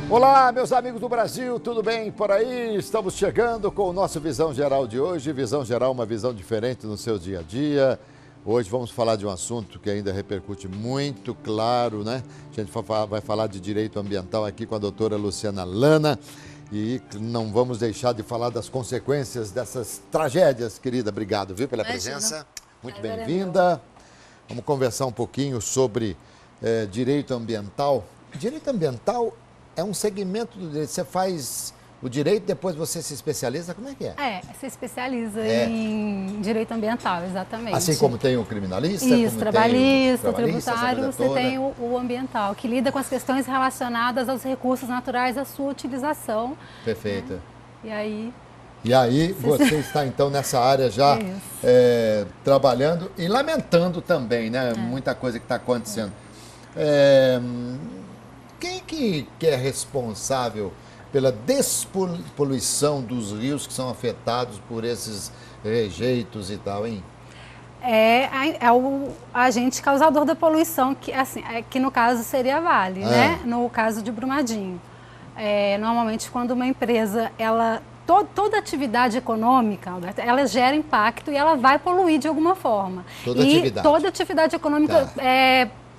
Olá, meus amigos do Brasil, tudo bem por aí? Estamos chegando com o nosso Visão Geral de hoje. Visão Geral, uma visão diferente no seu dia a dia. Hoje vamos falar de um assunto que ainda repercute muito, claro, né? A gente vai falar de direito ambiental aqui com a doutora Luciana Lana. E não vamos deixar de falar das consequências dessas tragédias, querida. Obrigado, viu, pela presença. Muito bem-vinda. Vamos conversar um pouquinho sobre direito ambiental. Direito ambiental é um segmento do direito. Você faz o direito, depois você se especializa, como é que é? Se especializa em direito ambiental, exatamente. Assim como tem o criminalista? Isso, como trabalhista, tributário, você tem o ambiental, que lida com as questões relacionadas aos recursos naturais, à sua utilização. Perfeita. Né? E aí você está então nessa área já trabalhando e lamentando também, né? Muita coisa que está acontecendo. Quem que é responsável pela despoluição dos rios que são afetados por esses rejeitos e tal, hein? É o agente causador da poluição, que no caso seria a Vale, né? No caso de Brumadinho. Normalmente quando uma empresa, toda atividade econômica, Alberto, ela gera impacto e ela vai poluir de alguma forma. Toda atividade econômica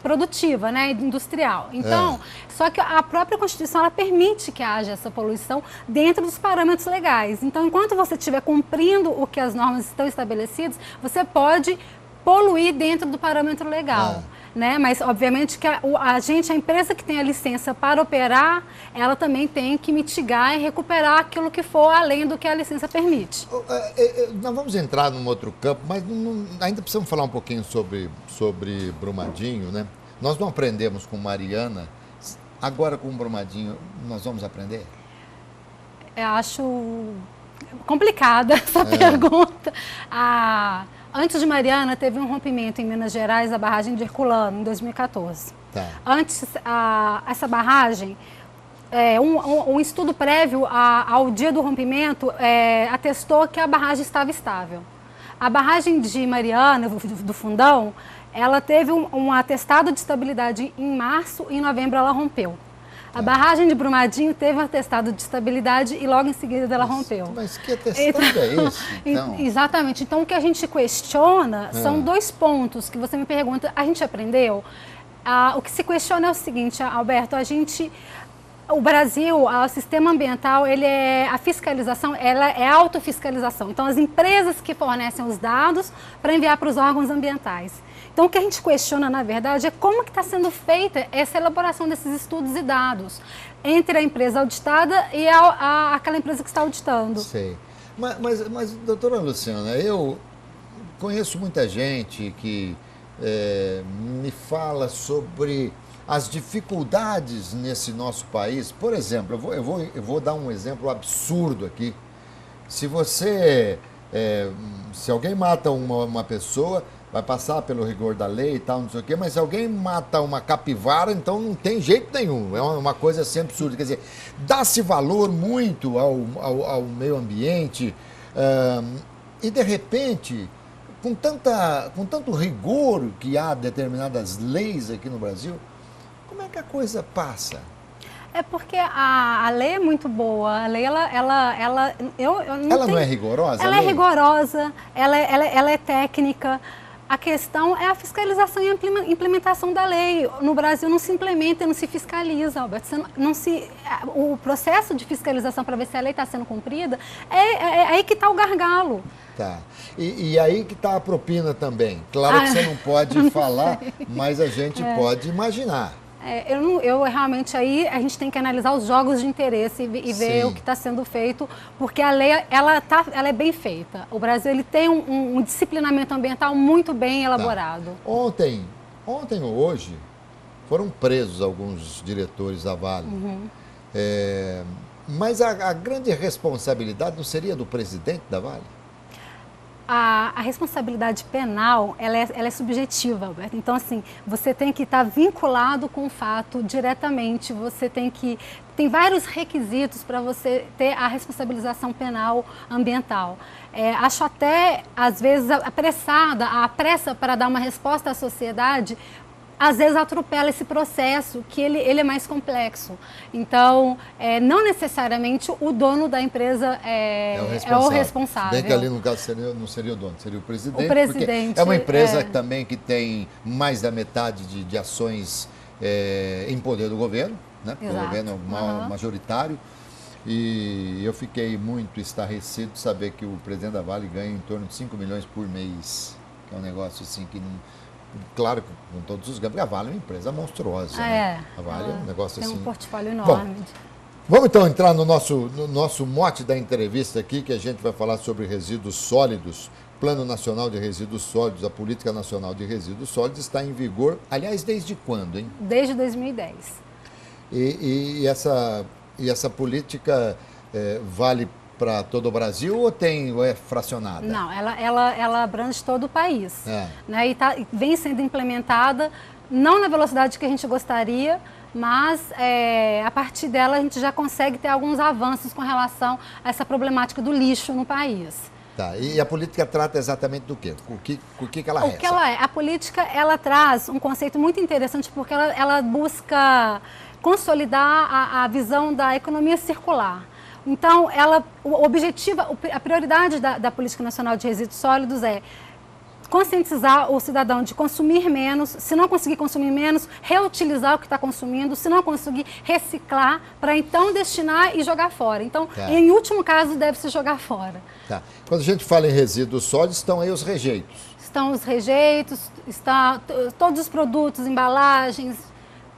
produtiva, né, industrial. Então, só que a própria Constituição, ela permite que haja essa poluição dentro dos parâmetros legais. Então, enquanto você estiver cumprindo o que as normas estão estabelecidas, você pode poluir dentro do parâmetro legal. Né? Mas, obviamente, que a empresa que tem a licença para operar, ela também tem que mitigar e recuperar aquilo que for além do que a licença permite. Nós vamos entrar num outro campo, mas ainda precisamos falar um pouquinho sobre Brumadinho, né? Nós não aprendemos com Mariana, agora com Brumadinho nós vamos aprender? Eu acho complicada essa pergunta. Antes de Mariana, teve um rompimento em Minas Gerais, a barragem de Herculano, em 2014. Antes, essa barragem, um estudo prévio ao dia do rompimento atestou que a barragem estava estável. A barragem de Mariana, do Fundão, ela teve um atestado de estabilidade em março e em novembro ela rompeu. A barragem de Brumadinho teve um atestado de estabilidade e logo em seguida ela rompeu. Mas que atestado é esse, então? Exatamente. Então, o que a gente questiona são dois pontos que você me pergunta. A gente aprendeu? O que se questiona é o seguinte, Alberto, o Brasil, o sistema ambiental, a fiscalização, ela é autofiscalização. Então, as empresas que fornecem os dados para enviar para os órgãos ambientais. Então, o que a gente questiona, na verdade, é como que está sendo feita essa elaboração desses estudos e dados entre a empresa auditada e aquela empresa que está auditando. Sei. Mas, doutora Luciana, eu conheço muita gente que me fala sobre as dificuldades nesse nosso país. Por exemplo, eu vou dar um exemplo absurdo aqui. Se alguém mata uma pessoa, vai passar pelo rigor da lei e tal, não sei o quê, mas se alguém mata uma capivara, então não tem jeito nenhum. É uma coisa assim absurda. Quer dizer, dá-se valor muito ao meio ambiente e, de repente, com tanto rigor que há determinadas leis aqui no Brasil, como é que a coisa passa? É porque a lei é muito boa, a lei, ela não é rigorosa? Ela é rigorosa, ela é técnica. A questão é a fiscalização e a implementação da lei. No Brasil não se implementa, não se fiscaliza, Alberto. O processo de fiscalização para ver se a lei está sendo cumprida, é aí que está o gargalo. Tá. E aí que está a propina também. Claro que você não pode falar, mas a gente pode imaginar. Eu realmente aí a gente tem que analisar os jogos de interesse e ver o que está sendo feito, porque a lei ela é bem feita. O Brasil ele tem um disciplinamento ambiental muito bem elaborado. Ontem ou hoje foram presos alguns diretores da Vale. Mas a grande responsabilidade não seria do presidente da Vale? A responsabilidade penal, ela é subjetiva, Alberto. Então, assim, você tem que estar vinculado com o fato diretamente, tem vários requisitos para você ter a responsabilização penal ambiental. Acho até, às vezes, a pressa para dar uma resposta à sociedade às vezes atropela esse processo, que ele é mais complexo. Então, não necessariamente o dono da empresa é o responsável. Bem que ali, no caso, não seria o dono, seria o presidente. O presidente. É uma empresa também que tem mais da metade de ações em poder do governo, né? Porque o governo é majoritário. E eu fiquei muito estarrecido de saber que o presidente da Vale ganha em torno de 5 milhões por mês. Que é um negócio assim que não... Claro que com todos os ganhos, porque a Vale é uma empresa monstruosa. Né? A Vale é um negócio assim... Tem um portfólio enorme. Bom, vamos então entrar no nosso mote da entrevista aqui, que a gente vai falar sobre resíduos sólidos. Plano Nacional de Resíduos Sólidos, a Política Nacional de Resíduos Sólidos está em vigor, aliás, desde quando, hein? Desde 2010. E essa política vale para todo o Brasil ou é fracionada? Não, ela abrange todo o país. Né? E vem sendo implementada, não na velocidade que a gente gostaria, mas a partir dela a gente já consegue ter alguns avanços com relação a essa problemática do lixo no país. Tá, e a política trata exatamente do quê? O que ela reza? O que ela é? A política, ela traz um conceito muito interessante, porque ela busca consolidar a visão da economia circular. Então, a prioridade da Política Nacional de Resíduos Sólidos é conscientizar o cidadão de consumir menos, se não conseguir consumir menos, reutilizar o que está consumindo, se não conseguir reciclar, para então destinar e jogar fora. Então, em último caso, deve-se jogar fora. Tá. Quando a gente fala em resíduos sólidos, estão aí os rejeitos. Estão os rejeitos, todos os produtos, embalagens,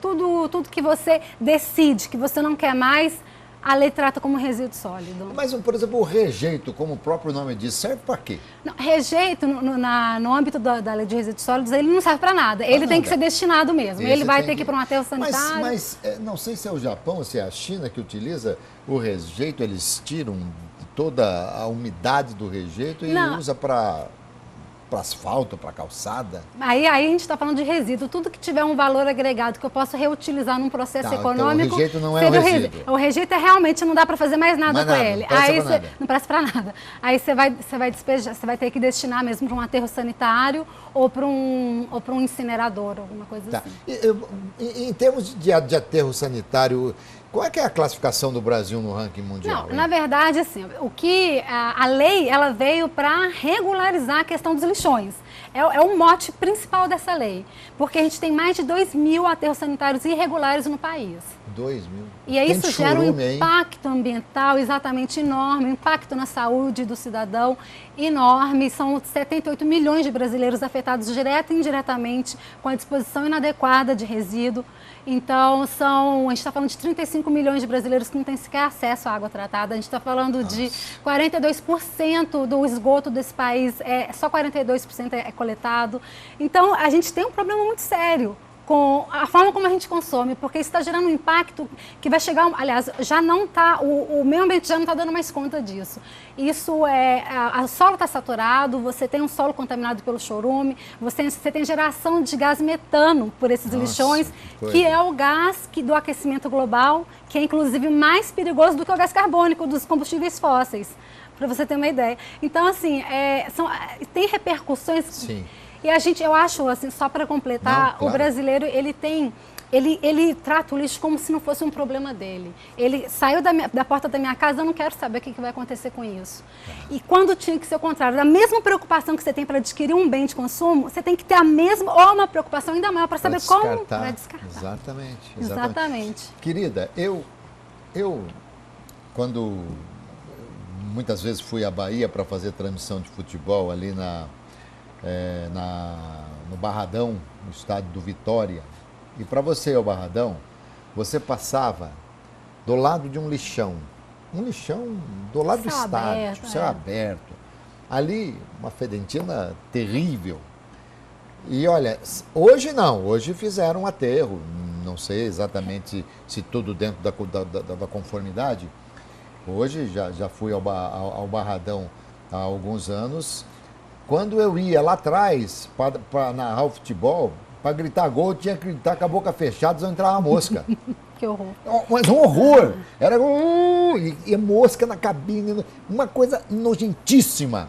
tudo que você decide que você não quer mais, a lei trata como resíduo sólido. Mas, por exemplo, o rejeito, como o próprio nome diz, serve para quê? Não, rejeito, no âmbito da lei de resíduos sólidos, ele não serve para nada. Ele tem que ser destinado mesmo. Ele vai ter que ir para um aterro sanitário. Mas não sei se é o Japão ou se é a China que utiliza o rejeito, eles tiram toda a umidade do rejeito e usa para asfalto, para calçada. Aí a gente está falando de resíduo. Tudo que tiver um valor agregado que eu posso reutilizar num processo econômico... Então o rejeito não é um resíduo. O rejeito realmente não dá para fazer mais nada com ele. Não presta para nada. Aí você vai despejar, você vai ter que destinar mesmo para um aterro sanitário ou para um incinerador, alguma coisa assim. Em termos de aterro sanitário, qual é que é a classificação do Brasil no ranking mundial? Não, na verdade, assim, a lei ela veio para regularizar a questão dos lixões. É o mote principal dessa lei, porque a gente tem mais de 2.000 aterros sanitários irregulares no país. 2.000? E aí isso gera um impacto ambiental exatamente enorme, um impacto na saúde do cidadão enorme. São 78 milhões de brasileiros afetados direta e indiretamente com a disposição inadequada de resíduo. Então, a gente está falando de 35 milhões de brasileiros que não têm sequer acesso à água tratada. A gente está falando de 42% do esgoto desse país, só 42% é coletado. Então, a gente tem um problema muito sério com a forma como a gente consome, porque isso está gerando um impacto que vai chegar, aliás, já não está, o meio ambiente já não está dando mais conta disso. Isso o solo está saturado, você tem um solo contaminado pelo chorume, você tem geração de gás metano por esses lixões, que é o gás do aquecimento global, que é inclusive mais perigoso do que o gás carbônico dos combustíveis fósseis, para você ter uma ideia. Então, assim, tem repercussões... Sim. E eu acho, assim, só para completar, o brasileiro, ele trata o lixo como se não fosse um problema dele. Ele saiu da porta da minha casa, eu não quero saber o que vai acontecer com isso. E quando tinha que ser o contrário, da mesma preocupação que você tem para adquirir um bem de consumo, você tem que ter a mesma, ou uma preocupação ainda maior para saber como para descartar. Exatamente. Querida, eu quando muitas vezes fui à Bahia para fazer transmissão de futebol ali no Barradão, no estádio do Vitória. E para você ir ao Barradão, você passava do lado de um lixão do lado do estádio, céu aberto. Ali, uma fedentina terrível. E olha, hoje fizeram um aterro, não sei exatamente se tudo dentro da conformidade. Hoje, já fui ao Barradão há alguns anos. Quando eu ia lá atrás para narrar o futebol, para gritar gol, eu tinha que gritar com a boca fechada, senão entrava uma mosca. Que horror. Mas um horror. Era e mosca na cabine, uma coisa nojentíssima.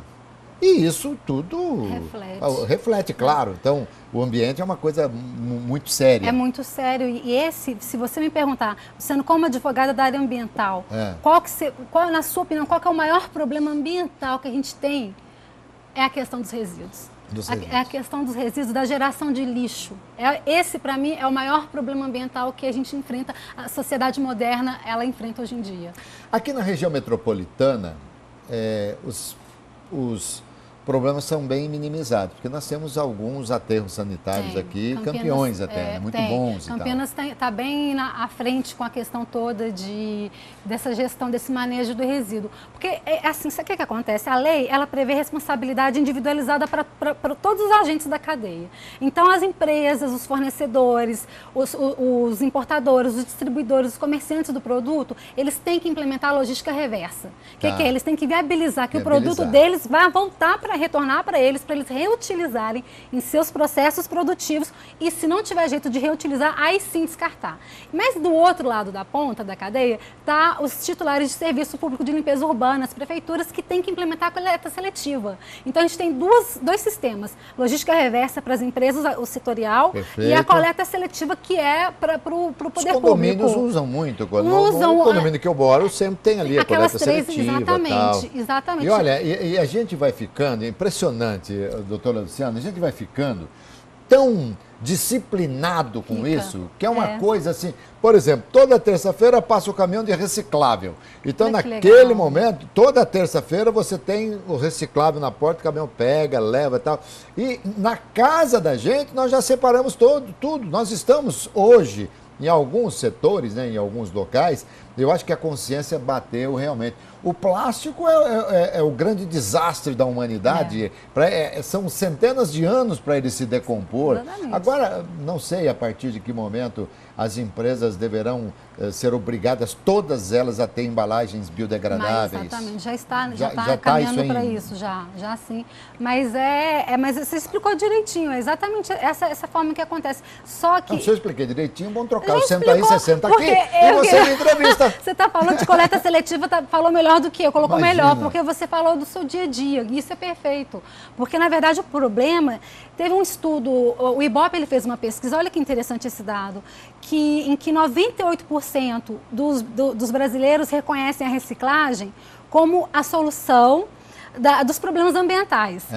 E isso tudo reflete, claro. Então, o ambiente é uma coisa muito séria. É muito sério. E se você me perguntar, Luciano, como advogada da área ambiental, na sua opinião, qual que é o maior problema ambiental que a gente tem? É a questão dos resíduos. É a questão dos resíduos, da geração de lixo. Esse, para mim, é o maior problema ambiental que a gente enfrenta, a sociedade moderna, ela enfrenta hoje em dia. Aqui na região metropolitana, os problemas são bem minimizados, porque nós temos alguns aterros sanitários aqui, campeões até, muito bons. Campinas está bem à frente com a questão toda dessa gestão, desse manejo do resíduo. Porque, assim, sabe o que acontece? A lei, ela prevê responsabilidade individualizada para todos os agentes da cadeia. Então, as empresas, os fornecedores, os importadores, os distribuidores, os comerciantes do produto, eles têm que implementar a logística reversa. O que é? Eles têm que viabilizar que o produto deles vai voltar para retornar para eles reutilizarem em seus processos produtivos e, se não tiver jeito de reutilizar, aí sim descartar. Mas do outro lado da ponta da cadeia tá os titulares de serviço público de limpeza urbana, as prefeituras, que têm que implementar a coleta seletiva. Então a gente tem dois sistemas: logística reversa para as empresas, o setorial, perfeito, e a coleta seletiva, que é para o poder público. Os condomínios usam muito. No condomínio que eu moro sempre tem ali a coleta seletiva. Exatamente. E olha, e a gente vai ficando, é impressionante, doutora Luciana, a gente vai ficando tão disciplinado com isso, que é uma coisa assim. Por exemplo, toda terça-feira passa o caminhão de reciclável. Então, naquele momento, toda terça-feira você tem o reciclável na porta, o caminhão pega, leva e tal. E na casa da gente, nós já separamos tudo. Nós estamos hoje, em alguns setores, né, em alguns locais, eu acho que a consciência bateu realmente. O plástico é o grande desastre da humanidade. São centenas de anos para ele se decompor. Exatamente. Agora, não sei a partir de que momento as empresas deverão ser obrigadas, todas elas, a ter embalagens biodegradáveis. Exatamente, já está caminhando para isso, já sim. Mas você explicou direitinho, é exatamente essa forma que acontece. Só que... Não, se eu expliquei direitinho, vamos trocar. Eu sento aí, você senta aqui e você me entrevista. Você está falando de coleta seletiva, falou melhor do que eu, colocou melhor, porque você falou do seu dia a dia, e isso é perfeito. Porque, na verdade, o problema... Teve um estudo, o Ibope, ele fez uma pesquisa, olha que interessante esse dado, em que 98% dos brasileiros reconhecem a reciclagem como a solução dos problemas ambientais.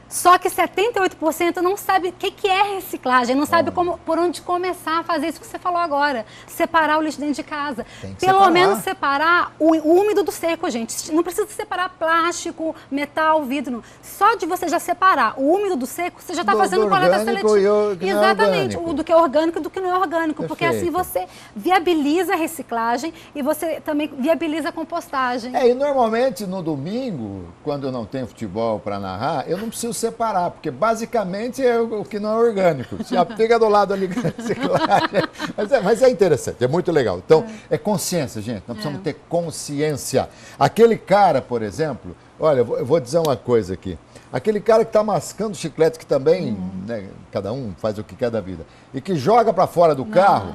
Só que 78% não sabe o que é reciclagem, não sabe por onde começar a fazer isso que você falou agora. Separar o lixo dentro de casa. Pelo menos separar o úmido do seco, gente. Não precisa separar plástico, metal, vidro. Não. Só de você já separar o úmido do seco, você já está fazendo coleta seletiva. Exatamente, do que é orgânico e do que não é orgânico. Perfeito. Porque assim você viabiliza a reciclagem e você também viabiliza a compostagem. E normalmente no domingo, quando eu não tenho futebol para narrar, eu não preciso separar, porque basicamente é o que não é orgânico. Já fica do lado ali da reciclagem. Mas é interessante, é muito legal. Então, é consciência, gente. Nós precisamos ter consciência. Aquele cara, por exemplo, olha, eu vou dizer uma coisa aqui. Aquele cara que está mascando chiclete, que também, né, cada um faz o que quer da vida, e que joga para fora do carro,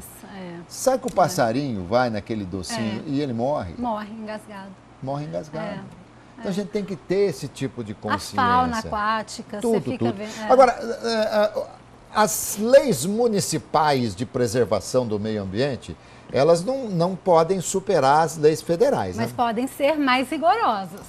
sabe que o passarinho vai naquele docinho e ele morre? Morre engasgado. Morre engasgado. Então a gente tem que ter esse tipo de consciência. A fauna aquática, você fica vendo. Agora, as leis municipais de preservação do meio ambiente, elas não podem superar as leis federais, mas né? podem ser mais rigorosas.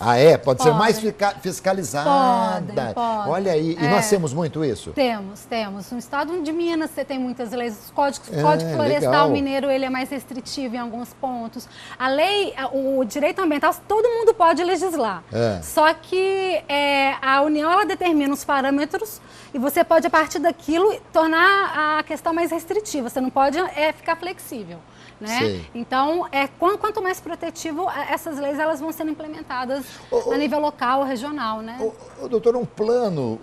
Pode ser mais fiscalizada. Podem. Olha aí, e nós temos muito isso? Temos. No estado de Minas você tem muitas leis. O Código Florestal legal. Mineiro, ele é mais restritivo em alguns pontos. A lei, o direito ambiental, todo mundo pode legislar. Só que a União, ela determina os parâmetros e você pode, a partir daquilo, tornar a questão mais restritiva. Você não pode ficar flexível. Né? Então, quanto mais protetivo, essas leis elas vão sendo implementadas a nível local, regional. Né? Doutor, um plano,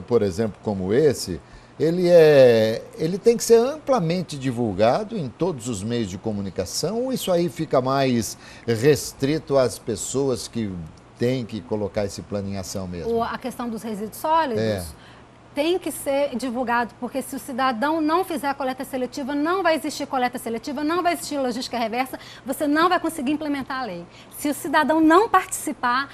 por exemplo, como esse, ele tem que ser amplamente divulgado em todos os meios de comunicação, ou isso aí fica mais restrito às pessoas que têm que colocar esse plano em ação mesmo? A questão dos resíduos sólidos? tem que ser divulgado, porque se o cidadão não fizer a coleta seletiva, não vai existir coleta seletiva, não vai existir logística reversa, você não vai conseguir implementar a lei. Se o cidadão não participar,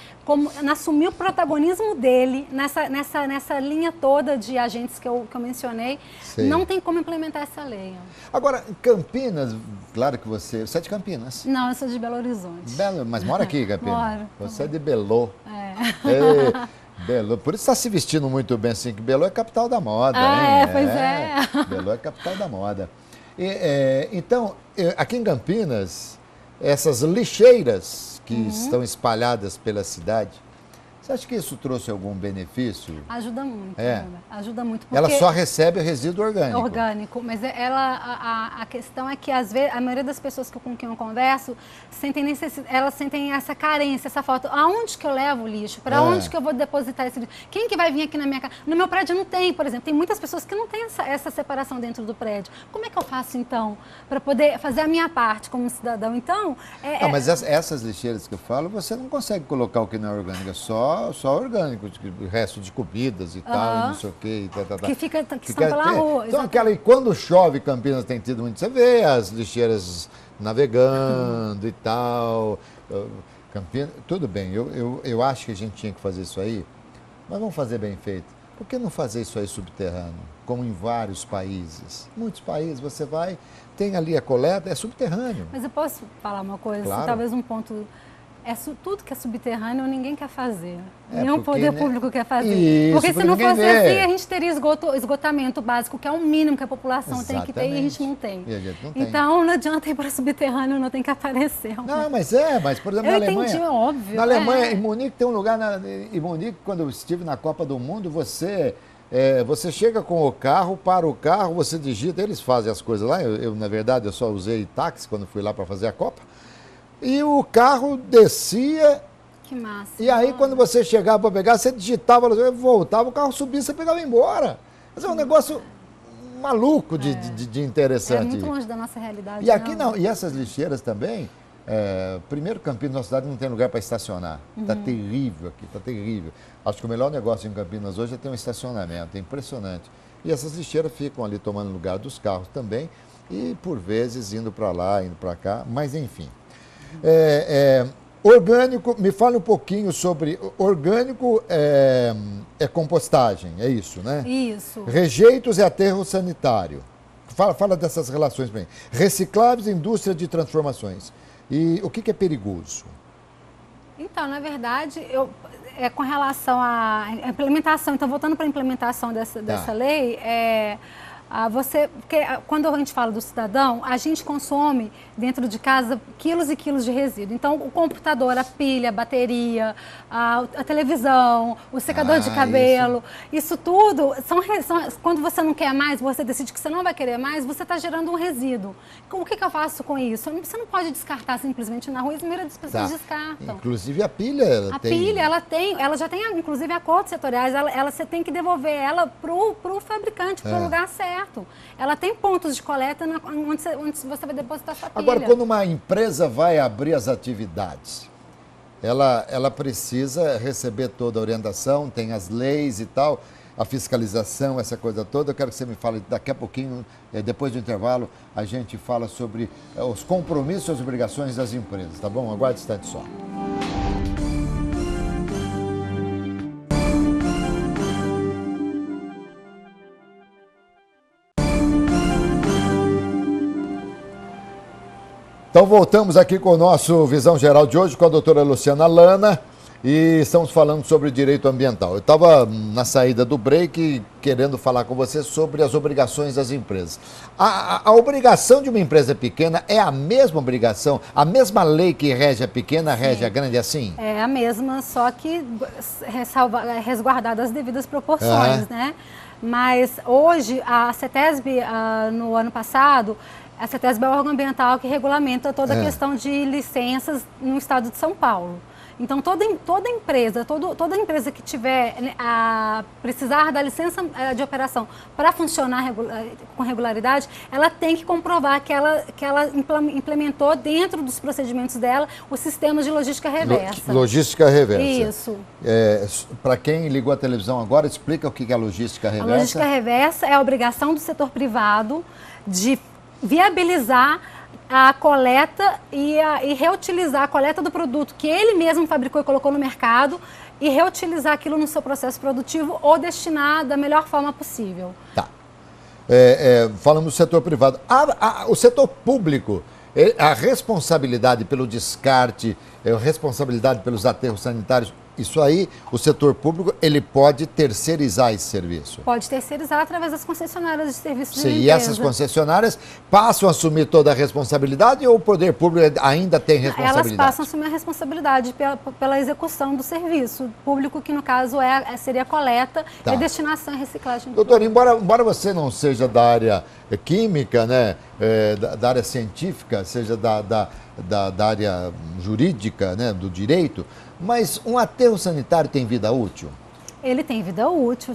assumir o protagonismo dele nessa linha toda de agentes que eu mencionei, Sei. não tem como implementar essa lei. Agora, Campinas, claro que você é de Campinas. Não, eu sou de Belo Horizonte. Mas mora aqui, Campinas. Moro. Você é de Belô. Belô. Por isso está se vestindo muito bem assim, que Belô é capital da moda, hein? Pois é. Belô é capital da moda. Então, aqui em Campinas, essas lixeiras que estão espalhadas pela cidade, você acha que isso trouxe algum benefício? Ajuda muito. Ajuda muito. Ela só recebe o resíduo orgânico. Orgânico, mas a questão é que às vezes a maioria das pessoas com quem eu converso elas sentem essa carência, essa falta. Aonde que eu levo o lixo? Para onde que eu vou depositar esse lixo? Quem que vai vir aqui na minha casa? No meu prédio não tem, por exemplo. Tem muitas pessoas que não têm essa separação dentro do prédio. Como é que eu faço então para poder fazer a minha parte como cidadão? Então, mas essas lixeiras que eu falo, você não consegue colocar o que não é orgânico, é só orgânico, resto de comidas e tal, e não sei o quê. Que estão pela rua. Então, e quando chove, Campinas tem tido muito, você vê as lixeiras navegando e tal. Campinas, tudo bem, eu acho que a gente tinha que fazer isso aí, mas vamos fazer bem feito. Por que não fazer isso aí subterrâneo, como em vários países? Muitos países você vai, tem ali a coleta, é subterrâneo. Mas eu posso falar uma coisa, Claro. Talvez um ponto... tudo que é subterrâneo ninguém quer fazer. Nenhum poder público quer fazer. Isso, porque se não fosse assim, a gente teria esgotamento básico, que é o mínimo que a população tem que ter e a gente não tem. E a gente não tem. Então não adianta ir para subterrâneo, não tem que aparecer. Não, mas por exemplo, na Alemanha. Entendi, é óbvio. Na Alemanha, em Munique tem um lugar, em Munique, quando eu estive na Copa do Mundo, você chega com o carro, para o carro, você digita, eles fazem as coisas lá. Na verdade, eu só usei táxi quando fui lá para fazer a Copa. E o carro descia. Que massa. E aí, quando você chegava para pegar, você digitava, voltava, o carro subia, você pegava e ia embora. Mas é um negócio maluco de interessante. É muito longe da nossa realidade. E aqui não. E essas lixeiras também, primeiro, Campinas, nossa cidade, não tem lugar para estacionar. Está terrível aqui, está terrível. Acho que o melhor negócio em Campinas hoje é ter um estacionamento, é impressionante. E essas lixeiras ficam ali tomando lugar dos carros também, e por vezes indo para lá, indo para cá, mas enfim. Orgânico, me fale um pouquinho sobre... Orgânico é compostagem, é isso, né? Isso. Rejeitos é aterro sanitário. Fala dessas relações para mim. Recicláveis, indústria de transformações. E o que é perigoso? Então, na verdade, com relação à implementação, então voltando para a implementação dessa lei, porque quando a gente fala do cidadão, a gente consome dentro de casa quilos e quilos de resíduo. Então, o computador, a pilha, a bateria, a televisão, o secador de cabelo, isso tudo, quando você não quer mais, você decide que você não vai querer mais, você está gerando um resíduo. O que eu faço com isso? Você não pode descartar simplesmente na rua, e a maioria das pessoas descartam. Inclusive a pilha, ela já tem, inclusive, acordos setoriais, você tem que devolver ela para o fabricante, para o lugar certo. Ela tem pontos de coleta onde você vai depositar sua pilha. Agora, quando uma empresa vai abrir as atividades, ela precisa receber toda a orientação, tem as leis e tal, a fiscalização, essa coisa toda. Eu quero que você me fale daqui a pouquinho, depois do intervalo, a gente fala sobre os compromissos e as obrigações das empresas, tá bom? Aguarde um instante só. Então voltamos aqui com o nosso Visão Geral de hoje com a doutora Luciana Lana e estamos falando sobre direito ambiental. Eu estava na saída do break querendo falar com você sobre as obrigações das empresas. A obrigação de uma empresa pequena é a mesma obrigação, a mesma lei que rege a pequena, rege a grande assim? É a mesma, só que resguardadas as devidas proporções, né? Mas hoje, a CETESB, no ano passado, a CETESB é o órgão ambiental que regulamenta toda a questão de licenças no estado de São Paulo. Então, toda empresa que tiver a precisar da licença de operação para funcionar com regularidade, ela tem que comprovar que ela implementou dentro dos procedimentos dela o sistema de logística reversa. Logística reversa. Isso. Para quem ligou a televisão agora, explica o que é a logística reversa. A logística reversa é a obrigação do setor privado de viabilizar a coleta e reutilizar a coleta do produto que ele mesmo fabricou e colocou no mercado e reutilizar aquilo no seu processo produtivo ou destinar da melhor forma possível. Tá. Falamos do setor privado. O setor público, a responsabilidade pelo descarte, a responsabilidade pelos aterros sanitários, isso aí, o setor público, ele pode terceirizar esse serviço? Pode terceirizar através das concessionárias de serviços de limpeza. E essas concessionárias passam a assumir toda a responsabilidade ou o poder público ainda tem responsabilidade? Elas passam a assumir a responsabilidade pela execução do serviço público, que no caso seria a coleta e destinação e reciclagem. Doutor, embora você não seja da área química, né, da área científica, seja da área jurídica, né, do direito, mas um aterro sanitário tem vida útil? Ele tem vida útil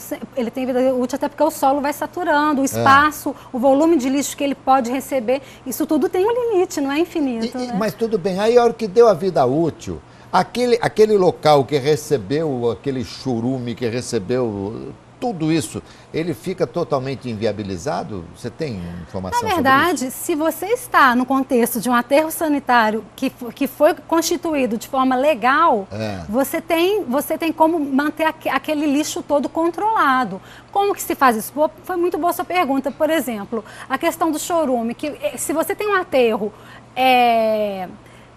até porque o solo vai saturando, o espaço, o volume de lixo que ele pode receber, isso tudo tem um limite, não é infinito. Né? Mas tudo bem, aí a hora que deu a vida útil, aquele local que recebeu aquele churume, que recebeu tudo isso, ele fica totalmente inviabilizado? Você tem informação sobre isso? Na verdade, se você está no contexto de um aterro sanitário que foi constituído de forma legal, você tem como manter aquele lixo todo controlado. Como que se faz isso? Foi muito boa a sua pergunta. Por exemplo, a questão do chorume, que se você tem um aterro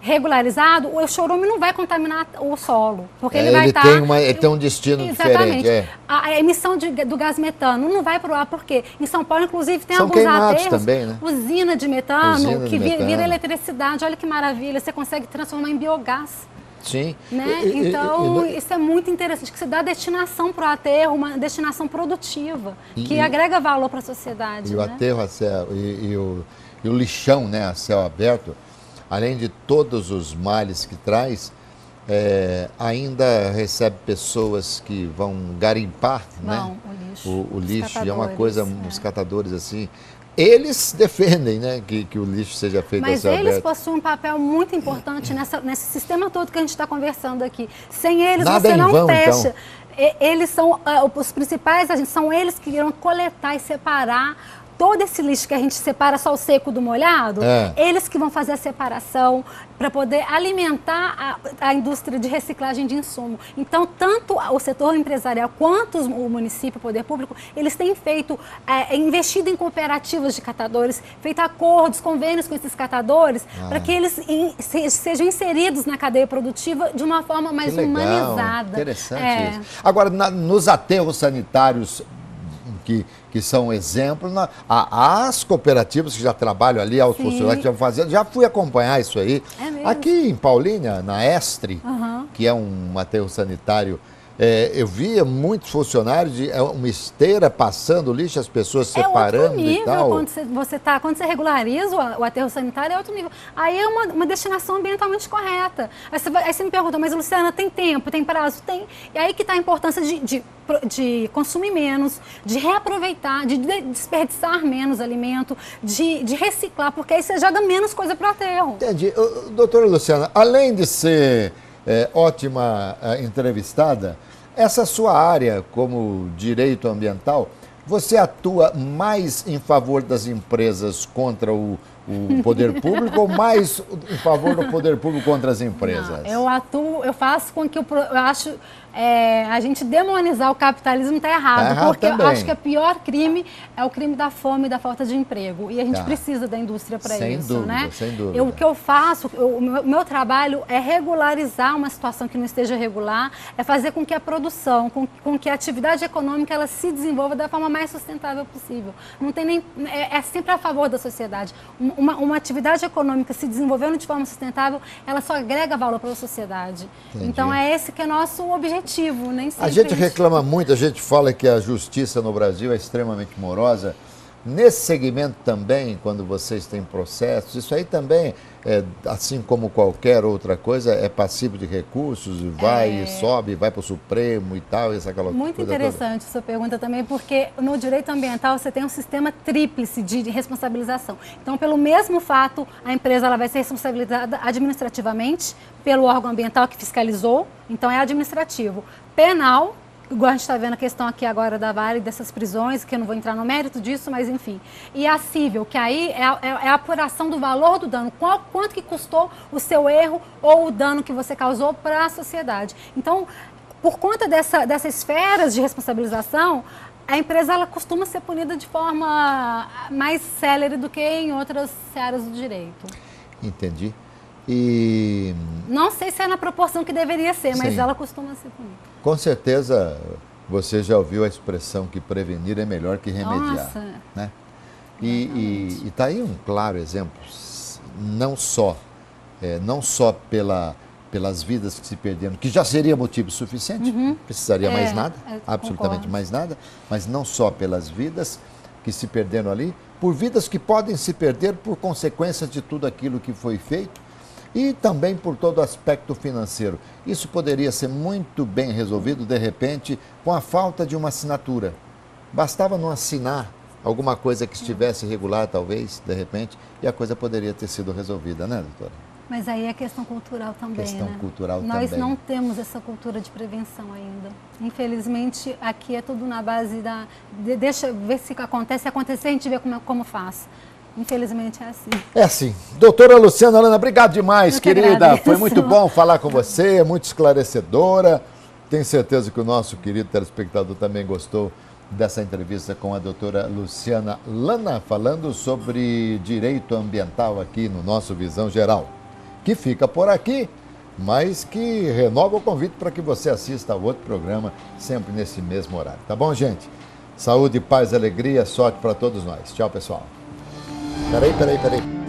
regularizado, o chorume não vai contaminar o solo, porque ele vai estar... Ele tem um destino diferente. A emissão do gás metano não vai para o ar, porque em São Paulo, inclusive, tem alguns aterros, também, né? usina de metano, vira eletricidade. Olha que maravilha, você consegue transformar em biogás. Sim. Né? Então, isso é muito interessante, que você dá destinação para o aterro, uma destinação produtiva, que agrega valor para a sociedade. E o aterro a céu, e o lixão, né, a céu aberto, além de todos os males que traz, ainda recebe pessoas que vão garimpar, né? O lixo. É uma coisa, os catadores assim. Eles defendem, né, que o lixo seja feito a céu aberto. Mas eles possuem um papel muito importante nesse sistema todo que a gente está conversando aqui. Sem eles, nada você não vão, fecha. Então. Eles são os principais agentes, são eles que irão coletar e separar todo esse lixo que a gente separa só o seco do molhado, eles que vão fazer a separação para poder alimentar a indústria de reciclagem de insumo. Então, tanto o setor empresarial quanto o município, o poder público, eles têm investido em cooperativas de catadores, feito acordos, convênios com esses catadores, para que eles sejam inseridos na cadeia produtiva de uma forma mais humanizada. Interessante isso. Agora, nos aterros sanitários que são exemplos, as cooperativas que já trabalham ali, aos funcionários que já fazendo, já fui acompanhar isso aí. É mesmo? Aqui em Paulínia, na Estre, que é um aterro sanitário, eu via muitos funcionários, uma esteira passando lixo, as pessoas separando e tal. Quando você regulariza o aterro sanitário, é outro nível. Aí é uma destinação ambientalmente correta. Aí você me pergunta, mas Luciana, tem tempo, tem prazo? Tem. E aí que está a importância de consumir menos, de reaproveitar, de desperdiçar menos alimento, de reciclar, porque aí você joga menos coisa para o aterro. Entendi. Doutora Luciana, além de ser ótima entrevistada, essa sua área como direito ambiental, você atua mais em favor das empresas contra o poder público ou mais em favor do poder público contra as empresas? Não, eu faço com que a gente demonizar o capitalismo está errado, porque também. Eu acho que o pior crime é o crime da fome e da falta de emprego. E a gente precisa da indústria para isso, né? Sem dúvida. O que eu faço, o meu trabalho é regularizar uma situação que não esteja regular, é fazer com que a produção, com que a atividade econômica ela se desenvolva da forma mais sustentável possível. Não tem nem, é sempre a favor da sociedade. Uma atividade econômica se desenvolvendo de forma sustentável, ela só agrega valor para a sociedade. Entendi. Então é esse que é nosso objetivo. Nem sempre a gente reclama muito, a gente fala que a justiça no Brasil é extremamente morosa, Nesse segmento também, quando vocês têm processos, isso aí também, assim como qualquer outra coisa, é passível de recursos, vai e sobe, vai para o Supremo e tal, essa aquela Muito coisa interessante toda. sua pergunta também, porque no direito ambiental você tem um sistema tríplice de responsabilização. Então, pelo mesmo fato, a empresa ela vai ser responsabilizada administrativamente pelo órgão ambiental que fiscalizou, então é administrativo. Penal, igual a gente está vendo a questão aqui agora da Vale, dessas prisões, que eu não vou entrar no mérito disso, mas enfim. E a cível, que aí é a apuração do valor do dano, quanto que custou o seu erro ou o dano que você causou para a sociedade. Então, por conta dessas esferas de responsabilização, a empresa ela costuma ser punida de forma mais célere do que em outras áreas do direito. Entendi. E... não sei se é na proporção que deveria ser, mas sim, ela costuma ser punida. Com certeza você já ouviu a expressão que prevenir é melhor que remediar. Nossa. Né? E está aí um claro exemplo, não só pelas vidas que se perderam, que já seria motivo suficiente, não precisaria mais nada, absolutamente concordo. mais nada, mas não só pelas vidas que se perderam ali, por vidas que podem se perder por consequências de tudo aquilo que foi feito, e também por todo o aspecto financeiro. Isso poderia ser muito bem resolvido, de repente, com a falta de uma assinatura. Bastava não assinar alguma coisa que estivesse irregular, talvez, de repente, e a coisa poderia ter sido resolvida, né, doutora? Mas aí é questão cultural também, Questão né? cultural Nós também. não temos essa cultura de prevenção ainda. Infelizmente, aqui é tudo na base deixa ver se acontece, se acontecer a gente vê como faz. Infelizmente é assim. É assim. Doutora Luciana Lana, obrigado demais, Eu que querida. agradeço. Foi muito bom falar com você, muito esclarecedora. Tenho certeza que o nosso querido telespectador também gostou dessa entrevista com a doutora Luciana Lana, falando sobre direito ambiental aqui no nosso Visão Geral, que fica por aqui, mas que renova o convite para que você assista ao outro programa, sempre nesse mesmo horário. Tá bom, gente? Saúde, paz, alegria, sorte para todos nós. Tchau, pessoal. Peraí.